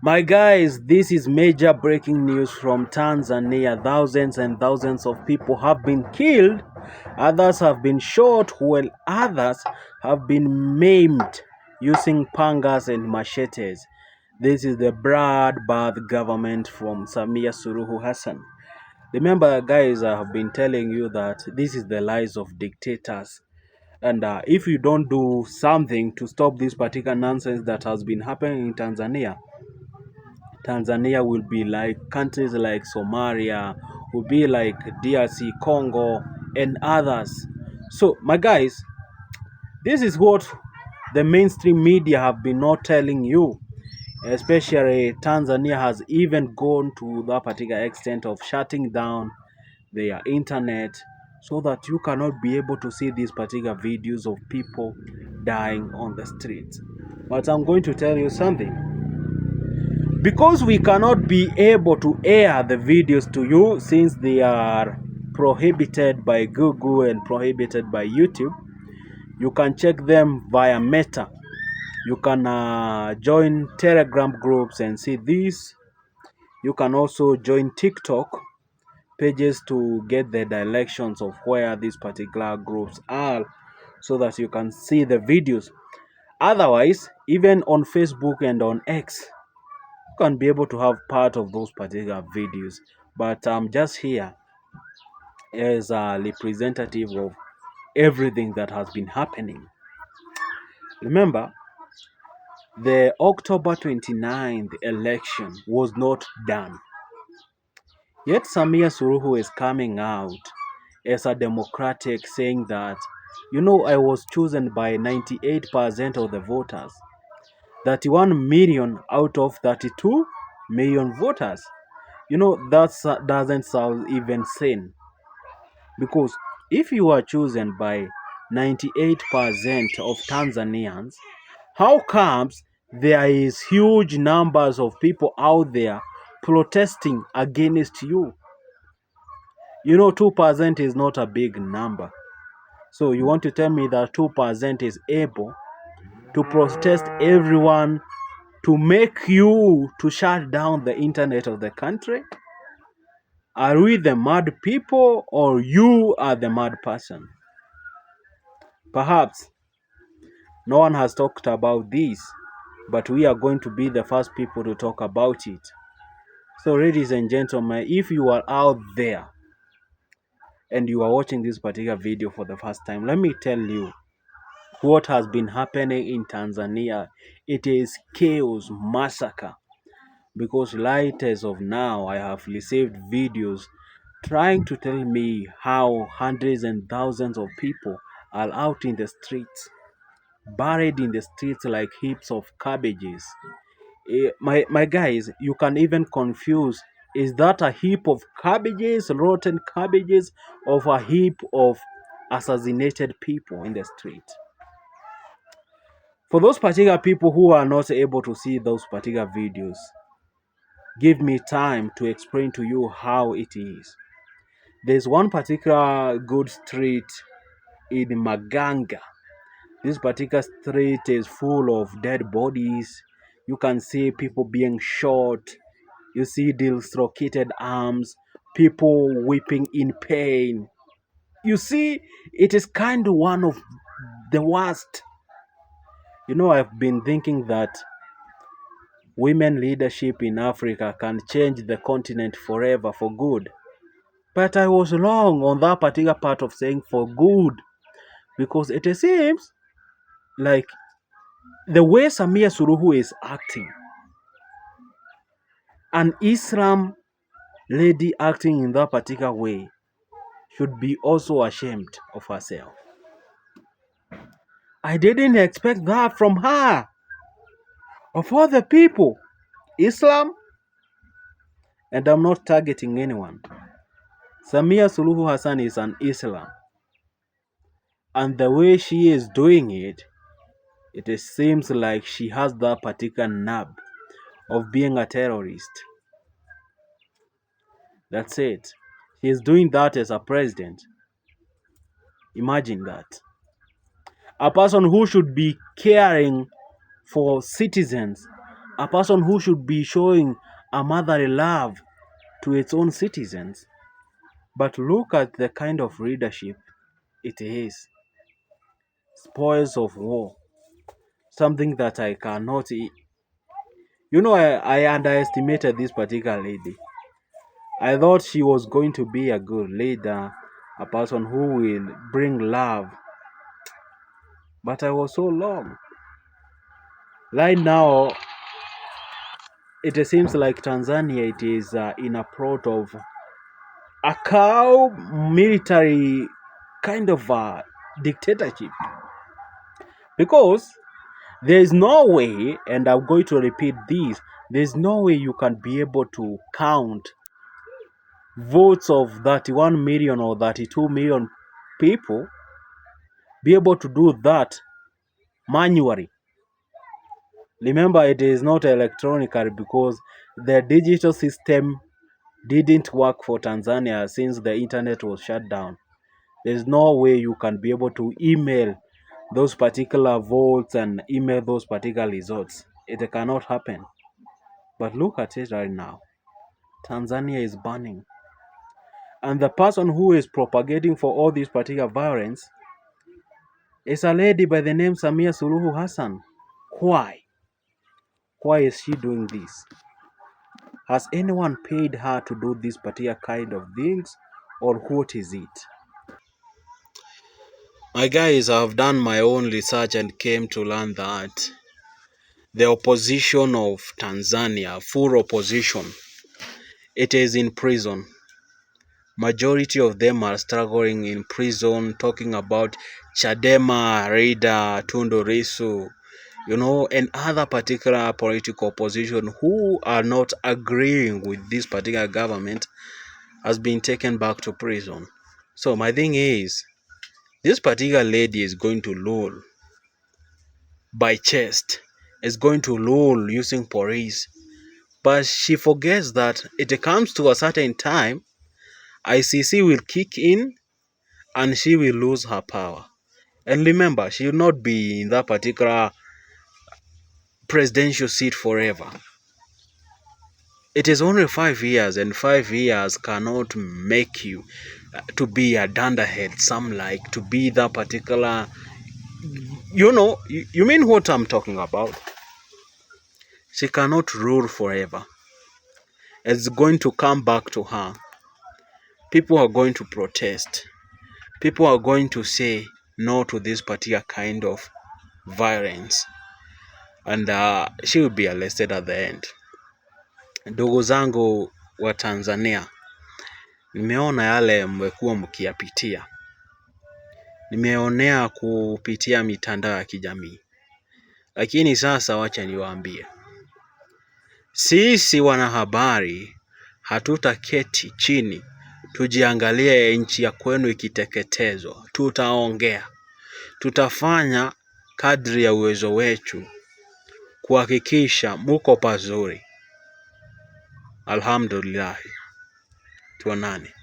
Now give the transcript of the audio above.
My guys, this is major breaking news from Tanzania. Thousands and thousands of people have been killed, others have been shot, while others have been maimed using pangas and machetes. This is the bloodbath government from Samia Suluhu Hassan. Remember, guys, I have been telling you that this is the lies of dictators. And if you don't do something to stop this particular nonsense that has been happening in Tanzania will be like countries like Somalia, will be like DRC, Congo, and others. So, my guys, this is what the mainstream media have been not telling you. Especially Tanzania has even gone to that particular extent of shutting down their internet so that you cannot be able to see these particular videos of people dying on the streets. But I'm going to tell you something. Because we cannot be able to air the videos to you since they are prohibited by Google and prohibited by YouTube, you can check them via Meta. You can join Telegram groups and see this. You can also join TikTok pages to get the directions of where these particular groups are so that you can see the videos. Otherwise, even on Facebook and on X, can be able to have part of those particular videos, but I'm just here as a representative of everything that has been happening. Remember, the October 29th election was not done, yet Samia Suluhu is coming out as a democratic, saying that, I was chosen by 98% of the voters, 31 million out of 32 million voters. That doesn't sound even sane, because if you are chosen by 98% of Tanzanians, how comes there is huge numbers of people out there protesting against you? 2% is not a big number. So you want to tell me that 2% is able to protest everyone to make you to shut down the internet of the country? Are we the mad people or you are the mad person? Perhaps no one has talked about this, but we are going to be the first people to talk about it. So, ladies and gentlemen, if you are out there and you are watching this particular video for the first time, let me tell you what has been happening in Tanzania. It is chaos, massacre. Because right as of now, I have received videos trying to tell me how hundreds and thousands of people are out in the streets, buried in the streets like heaps of cabbages. My guys, you can even confuse, is that a heap of cabbages, rotten cabbages, or a heap of assassinated people in the street? For those particular people who are not able to see those particular videos, give me time to explain to you how it is. There's one particular good street in Maganga. This particular street is full of dead bodies. You can see people being shot. You see dislocated arms, people weeping in pain. You see, it is kind of one of the worst. I've been thinking that women leadership in Africa can change the continent forever for good. But I was wrong on that particular part of saying for good, because it seems like the way Samia Suluhu is acting, an Islam lady acting in that particular way, should be also ashamed of herself. I didn't expect that from her. Of all the people, Islam, and I'm not targeting anyone. Samia Suluhu Hassan is an Islam. And the way she is doing it, it seems like she has that particular nerve of being a terrorist. That's it. She is doing that as a president. Imagine that. A person who should be caring for citizens a person who should be showing a motherly love to its own citizens. But look at the kind of leadership it is. Spoils of war. Something that I cannot. I underestimated this particular lady. I thought she was going to be a good leader, a person who will bring love. But I was so wrong. Right now, it seems like Tanzania it is in a plot of a cow military kind of dictatorship. Because there is no way, and I'm going to repeat this, there's no way you can be able to count votes of 31 million or 32 million people, be able to do that manually. Remember, it is not electronically because the digital system didn't work for Tanzania since the internet was shut down. There's no way you can be able to email those particular votes and email those particular results. It cannot happen. But look at it right now. Tanzania is burning. And the person who is propagating for all this particular violence is a lady by the name Samia Suluhu Hassan. Why? Why is she doing this? Has anyone paid her to do this particular kind of things, or what is it? My guys, I've done my own research and came to learn that the opposition of Tanzania, full opposition, it is in prison. Majority of them are struggling in prison, talking about Chadema leader Tundu Lissu, and other particular political opposition who are not agreeing with this particular government has been taken back to prison. So my thing is, this particular lady is going to rule by chest, is going to rule using police, but she forgets that it comes to a certain time, ICC will kick in and she will lose her power. And remember, she will not be in that particular presidential seat forever. It is only 5 years, and 5 years cannot make you to be a dunderhead, some like to be that particular, you mean what I'm talking about. She cannot rule forever. It's going to come back to her. People are going to protest. People are going to say no to this particular kind of violence, and she will be arrested at the end. Ndugu zangu wa Tanzania, nimeona yale mmekuwa mkiyapitia, nimeonea kupitia mitandao ya kijamii, lakini sasa wacha niwaambie, sisi wanahabari hatutaketi chini tujiangalie nchi ya kwenu ikiteketezwa. Tutaongea, tutafanya kadri ya uwezo wetu kuhakikisha muko pazuri. Alhamdulillah, tuonane.